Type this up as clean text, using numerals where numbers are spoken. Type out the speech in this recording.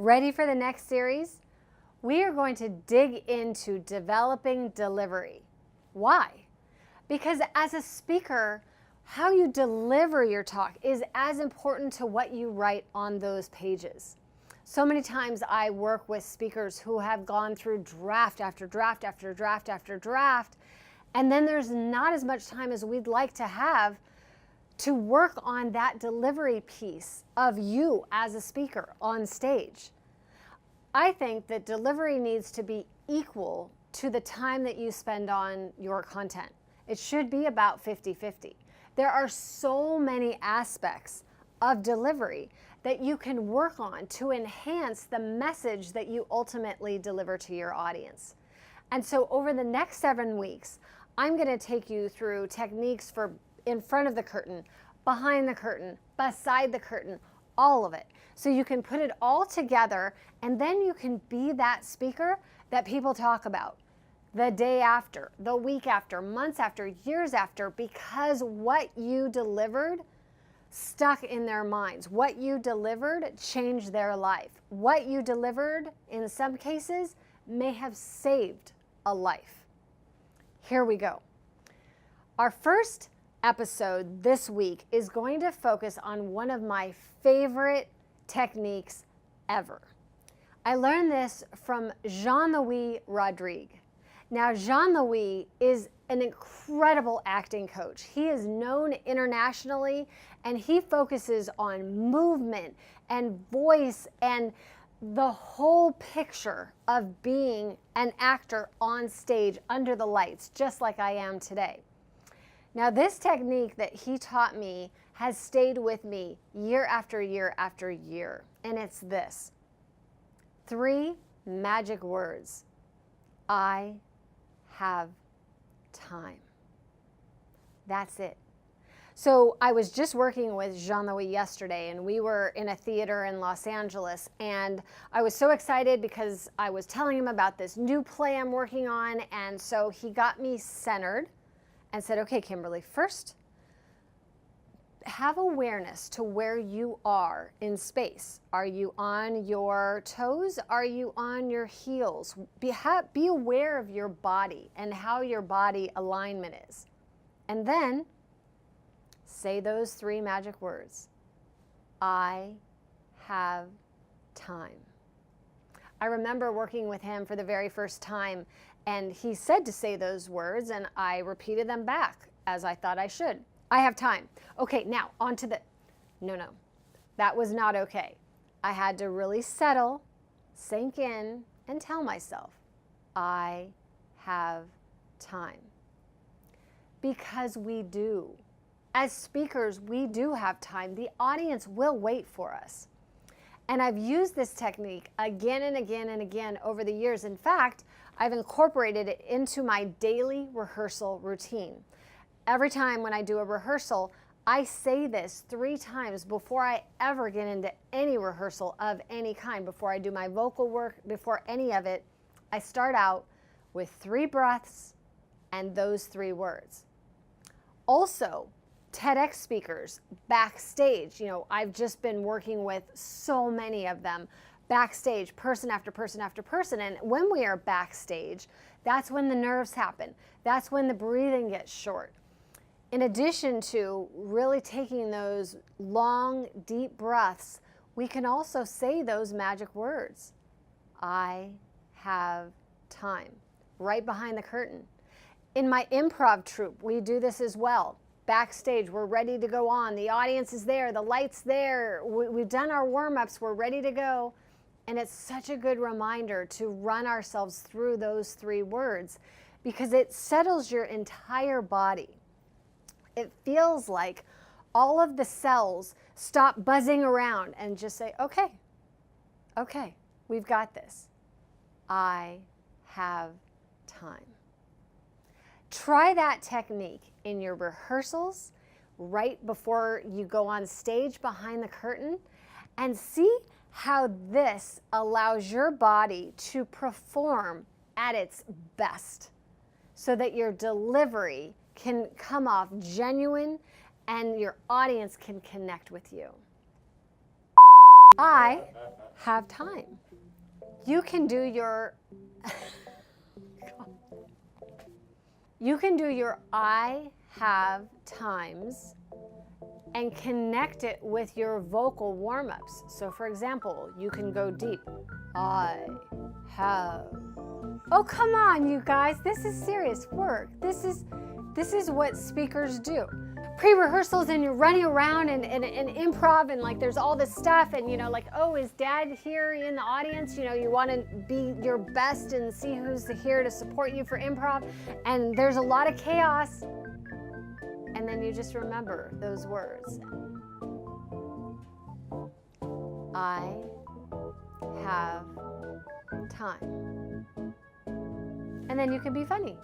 Ready for the next series? We are going to dig into developing delivery. Why? Because as a speaker, how you deliver your talk is as important to what you write on those pages. So many times I work with speakers who have gone through draft after draft after draft after draft, and then there's not as much time as we'd like to have to work on that delivery piece of you as a speaker on stage. I think that delivery needs to be equal to the time that you spend on your content. It should be about 50-50. There are so many aspects of delivery that you can work on to enhance the message that you ultimately deliver to your audience. And so over the next 7 weeks, I'm going to take you through techniques for in front of the curtain, behind the curtain, beside the curtain, all of it. So you can put it all together, and then you can be that speaker that people talk about the day after, the week after, months after, years after, because what you delivered stuck in their minds. What you delivered changed their life. What you delivered, in some cases, may have saved a life. Here we go. Our first episode this week is going to focus on one of my favorite techniques ever. I learned this from Jean-Louis Rodrigue. Now, Jean-Louis is an incredible acting coach. He is known internationally, and he focuses on movement and voice and the whole picture of being an actor on stage under the lights, just like I am today. Now, this technique that he taught me has stayed with me year after year after year, and it's this: 3 magic words. I have time. That's it. So I was just working with Jean-Louis yesterday, and we were in a theater in Los Angeles, and I was so excited because I was telling him about this new play I'm working on, and so he got me centered and said, okay, Kimberly, first, have awareness to where you are in space. Are you on your toes? Are you on your heels? Be aware of your body and how your body alignment is. And then say those 3 magic words. I have time. I remember working with him for the very first time, and he said to say those words, and I repeated them back as I thought I should. I have time. Okay, now on to the, no, that was not okay. I had to really settle, sink in, and tell myself, I have time. Because we do. As speakers, we do have time. The audience will wait for us. And I've used this technique again and again and again over the years. In fact, I've incorporated it into my daily rehearsal routine. Every time when I do a rehearsal, I say this 3 times before I ever get into any rehearsal of any kind. Before I do my vocal work, before any of it, I start out with 3 breaths and those 3 words. Also, TEDx speakers, backstage, I've just been working with so many of them, backstage, person after person after person. And when we are backstage, that's when the nerves happen. That's when the breathing gets short. In addition to really taking those long, deep breaths, we can also say those magic words. I have time, right behind the curtain. In my improv troupe, we do this as well. Backstage, we're ready to go on. The audience is there, the light's there. We've done our warm-ups, we're ready to go. And it's such a good reminder to run ourselves through those 3 words because it settles your entire body. It feels like all of the cells stop buzzing around and just say, okay, we've got this. I have time. Try that technique in your rehearsals right before you go on stage behind the curtain and see how this allows your body to perform at its best so that your delivery can come off genuine and your audience can connect with you. I have time. You can do your you can do your I have times and connect it with your vocal warm-ups. So for example, you can go deep. I have. Oh, come on, you guys. This is serious work. This is what speakers do. Pre-rehearsals, and you're running around and improv, and like there's all this stuff, and like, oh, is dad here in the audience? You want to be your best and see who's here to support you for improv, and there's a lot of chaos, and then you just remember those words. I have time. And then you can be funny.